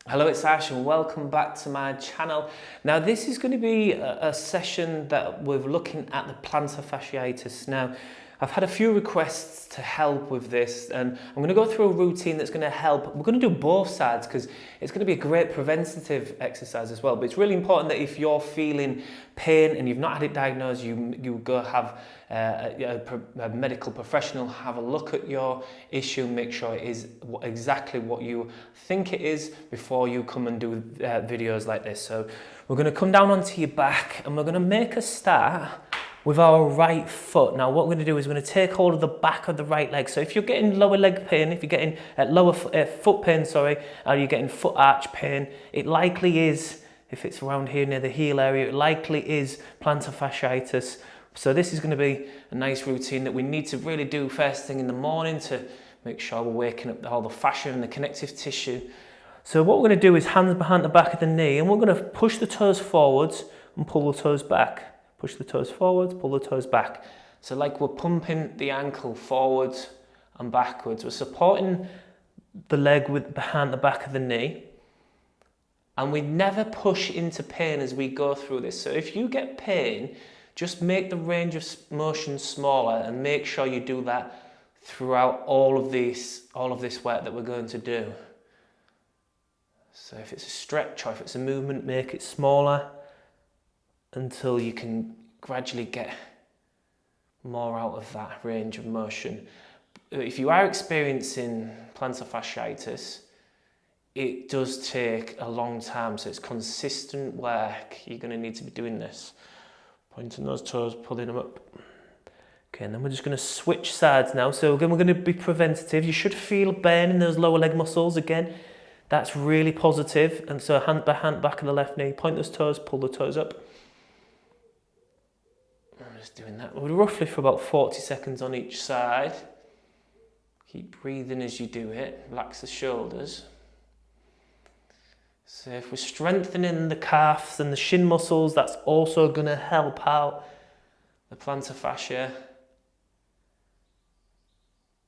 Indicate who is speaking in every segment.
Speaker 1: Hello, it's Ash and welcome back to my channel. Now this is going to be a session that we're looking at the plantar fasciitis. Now I've had a few requests to help with this and I'm going to go through a routine that's going to help. We're going to do both sides because it's going to be a great preventative exercise as well. But it's really important that if you're feeling pain and you've not had it diagnosed, you go have a medical professional have a look at your issue, make sure it is exactly what you think it is before you come and do videos like this. So we're going to come down onto your back and we're going to make a start with our right foot. Now what we're going to do is we're going to take hold of the back of the right leg. So if you're getting lower leg pain, if you're getting foot pain, or you're getting foot arch pain, it likely is, if it's around here near the heel area, it likely is plantar fasciitis. So this is going to be a nice routine that we need to really do first thing in the morning to make sure we're waking up all the fascia and the connective tissue. So what we're going to do is hands behind the back of the knee and we're going to push the toes forwards and pull the toes back. Push the toes forwards, pull the toes back. So like we're pumping the ankle forwards and backwards. We're supporting the leg behind the back of the knee. And we never push into pain as we go through this. So if you get pain, just make the range of motion smaller and make sure you do that throughout all of this work that we're going to do. So if it's a stretch or if it's a movement, make it smaller until you can gradually get more out of that range of motion. If you are experiencing plantar fasciitis, it does take a long time, so it's consistent work. You're going to need to be doing this. Pointing those toes, pulling them up. Okay, and then we're just going to switch sides now. So again, we're going to be preventative. You should feel burn in those lower leg muscles again. That's really positive. And so hand back of the left knee, point those toes, pull the toes up. I'm just doing that roughly for about 40 seconds on each side. Keep breathing as you do it. Relax the shoulders. So if we're strengthening the calves and the shin muscles, that's also going to help out the plantar fascia.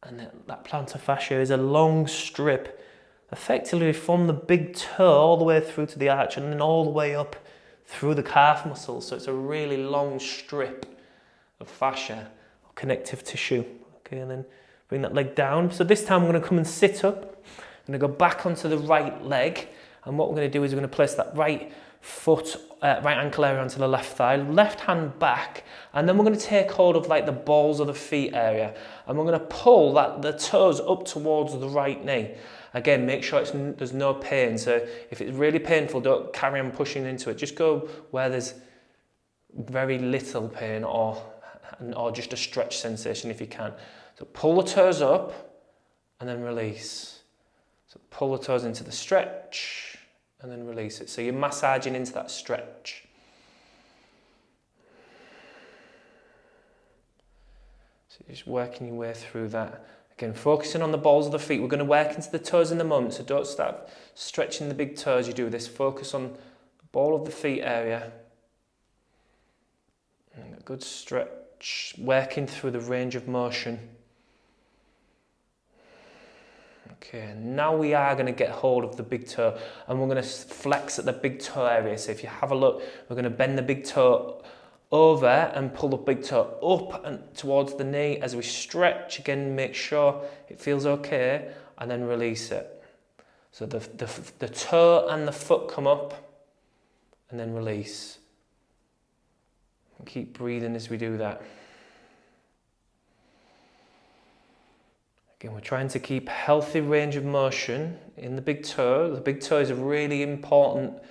Speaker 1: And that plantar fascia is a long strip, effectively from the big toe all the way through to the arch and then all the way up through the calf muscles. So it's a really long strip of fascia, or connective tissue. Okay, and then bring that leg down. So this time I'm going to come and sit up. I'm going to go back onto the right leg. And what we're going to do is we're going to place that right foot, right ankle area onto the left thigh, left hand back, and then we're going to take hold of like the balls of the feet area, and we're going to pull the toes up towards the right knee. Again, make sure there's no pain. So if it's really painful, don't carry on pushing into it. Just go where there's very little pain or just a stretch sensation if you can. So pull the toes up and then release. So pull the toes into the stretch and then release it. So you're massaging into that stretch. So you're just working your way through that. Again, focusing on the balls of the feet. We're going to work into the toes in the moment, so don't start stretching the big toes. You do this. Focus on the ball of the feet area. And a good stretch. Working through the range of motion. Okay, now we are going to get hold of the big toe and we're going to flex at the big toe area. So if you have a look, we're going to bend the big toe over and pull the big toe up and towards the knee as we stretch. Again, make sure it feels okay and then release it. So the toe and the foot come up and then release. And keep breathing as we do that. Again, we're trying to keep healthy range of motion in the big toe. The big toe is a really important,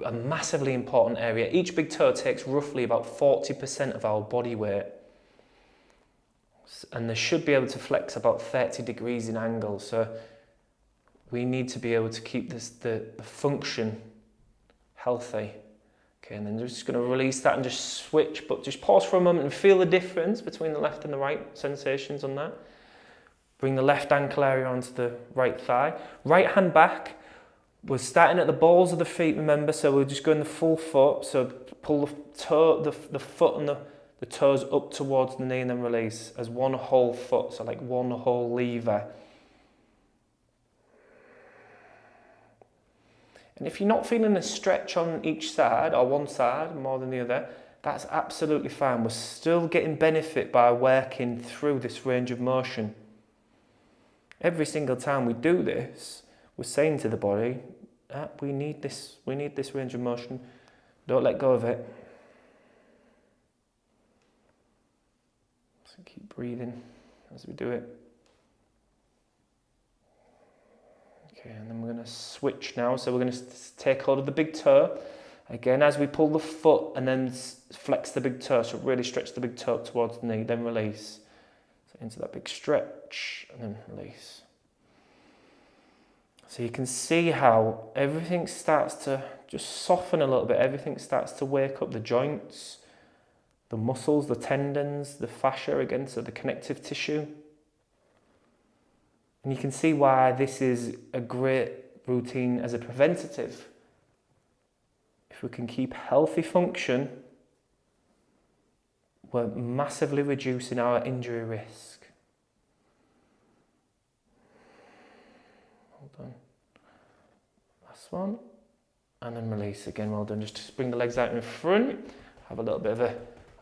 Speaker 1: a massively important area. Each big toe takes roughly about 40% of our body weight. And they should be able to flex about 30 degrees in angle. So we need to be able to keep the function healthy. Okay, and then just going to release that and just switch, but just pause for a moment and feel the difference between the left and the right sensations on that. Bring the left ankle area onto the right thigh. Right hand back. We're starting at the balls of the feet, remember, so we're just going the full foot. So pull the foot and the toes up towards the knee and then release as one whole foot, so like one whole lever. And if you're not feeling a stretch on each side, or one side more than the other, that's absolutely fine. We're still getting benefit by working through this range of motion. Every single time we do this, we're saying to the body, we need this range of motion. Don't let go of it. So keep breathing as we do it. Okay, and then we're going to switch now. So we're going to take hold of the big toe. Again, as we pull the foot and then flex the big toe, so really stretch the big toe towards the knee, then release. So into that big stretch and then release. So you can see how everything starts to just soften a little bit. Everything starts to wake up, the joints, the muscles, the tendons, the fascia again, so the connective tissue. And you can see why this is a great routine as a preventative. If we can keep healthy function, we're massively reducing our injury risk. Hold on. Last one. And then release again. Well done. Just bring the legs out in front. Have a little bit of a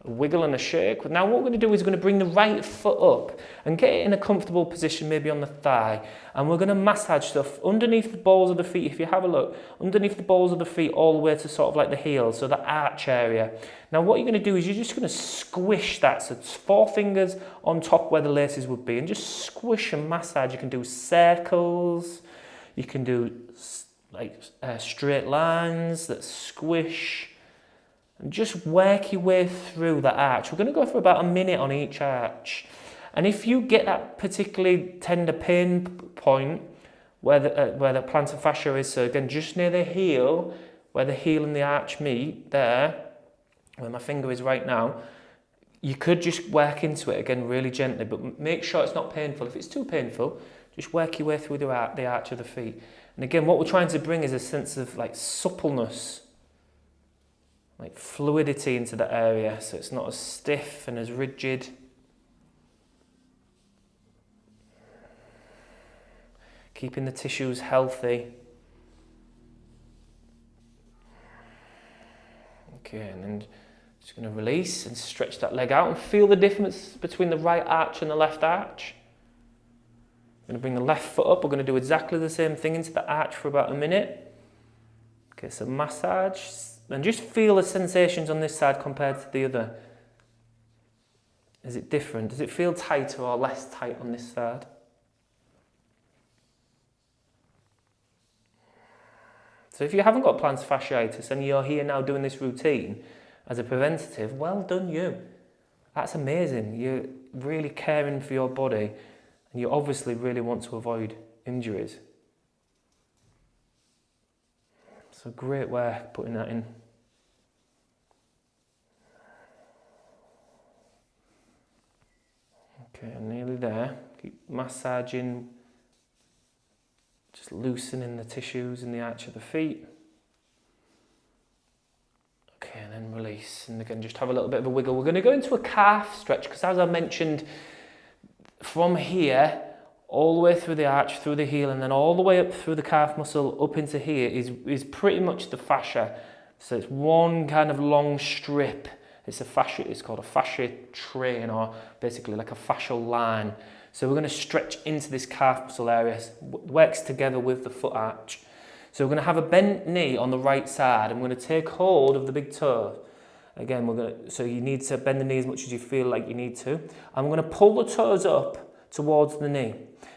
Speaker 1: wiggle and a shake. Now what we're going to do is we're going to bring the right foot up and get it in a comfortable position, maybe on the thigh. And we're going to massage stuff underneath the balls of the feet. If you have a look, underneath the balls of the feet all the way to sort of like the heel, so the arch area. Now what you're going to do is you're just going to squish that. So it's 4 fingers on top where the laces would be, and just squish and massage. You can do circles. You can do like straight lines that squish. And just work your way through the arch. We're going to go for about a minute on each arch. And if you get that particularly tender pain point where the plantar fascia is, so again, just near the heel, where the heel and the arch meet, there, where my finger is right now, you could just work into it again really gently, but make sure it's not painful. If it's too painful, just work your way through the arch of the feet. And again, what we're trying to bring is a sense of like suppleness, like fluidity into the area, so it's not as stiff and as rigid. Keeping the tissues healthy. Okay, and then just going to release and stretch that leg out and feel the difference between the right arch and the left arch. I'm going to bring the left foot up. We're going to do exactly the same thing into the arch for about a minute. Okay, so massage. And just feel the sensations on this side compared to the other. Is it different? Does it feel tighter or less tight on this side? So if you haven't got plantar fasciitis and you're here now doing this routine as a preventative, well done you. That's amazing. You're really caring for your body and you obviously really want to avoid injuries. So great work putting that in. Okay, I'm nearly there. Keep massaging, just loosening the tissues in the arch of the feet. Okay, and then release. And again, just have a little bit of a wiggle. We're going to go into a calf stretch because, as I mentioned, from here all the way through the arch, through the heel, and then all the way up through the calf muscle up into here is pretty much the fascia. So it's one kind of long strip. It's a fascia. It's called a fascia train, or basically like a fascial line. So we're going to stretch into this calf muscle area. Works together with the foot arch. So we're going to have a bent knee on the right side, and we're going to take hold of the big toe. Again, so you need to bend the knee as much as you feel like you need to. And we're going to pull the toes up towards the knee.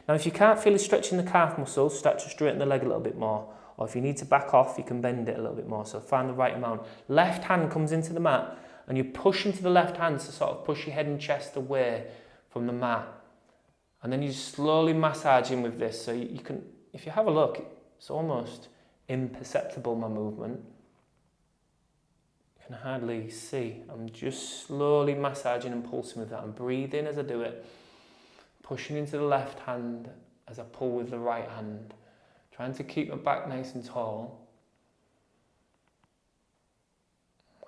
Speaker 1: Now, if you can't feel a stretch in the calf muscle, start to straighten the leg a little bit more. Or if you need to back off, you can bend it a little bit more. So find the right amount. Left hand comes into the mat, and you push into the left hand to sort of push your head and chest away from the mat. And then you slowly massage in with this. So you can, if you have a look, it's almost imperceptible, my movement. You can hardly see. I'm just slowly massaging and pulsing with that. I'm breathing as I do it. Pushing into the left hand as I pull with the right hand. Trying to keep my back nice and tall.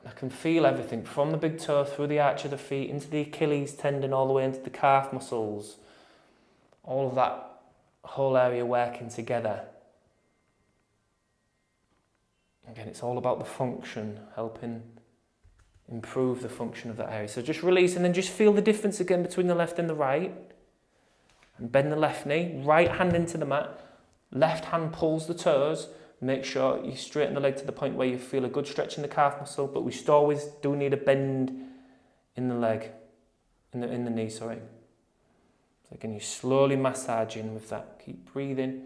Speaker 1: I can feel everything from the big toe through the arch of the feet into the Achilles tendon all the way into the calf muscles. All of that whole area working together. Again, it's all about the function, helping improve the function of that area. So just release and then just feel the difference again between the left and the right. And bend the left knee, right hand into the mat, left hand pulls the toes. Make sure you straighten the leg to the point where you feel a good stretch in the calf muscle, but we still always do need a bend in the leg, in the knee, sorry. So again, you slowly massage in with that. Keep breathing.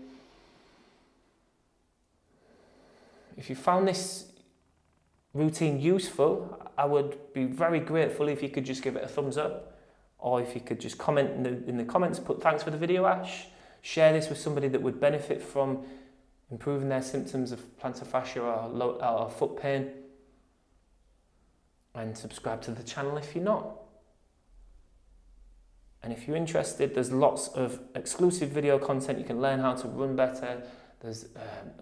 Speaker 1: If you found this routine useful, I would be very grateful if you could just give it a thumbs up, or if you could just comment in the comments, put thanks for the video, Ash. Share this with somebody that would benefit from improving their symptoms of plantar fascia or foot pain. And subscribe to the channel if you're not. And if you're interested, there's lots of exclusive video content. You can learn how to run better. There's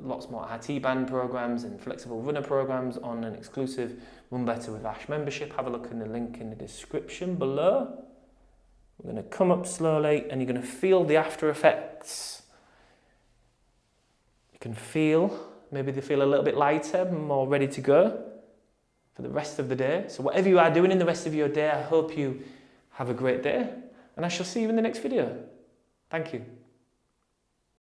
Speaker 1: lots more RT band programs and flexible runner programs on an exclusive Run Better with Ash membership. Have a look in the link in the description below. We're going to come up slowly and you're going to feel the after effects. You can feel, maybe they feel a little bit lighter, more ready to go for the rest of the day. So whatever you are doing in the rest of your day, I hope you have a great day and I shall see you in the next video. Thank you.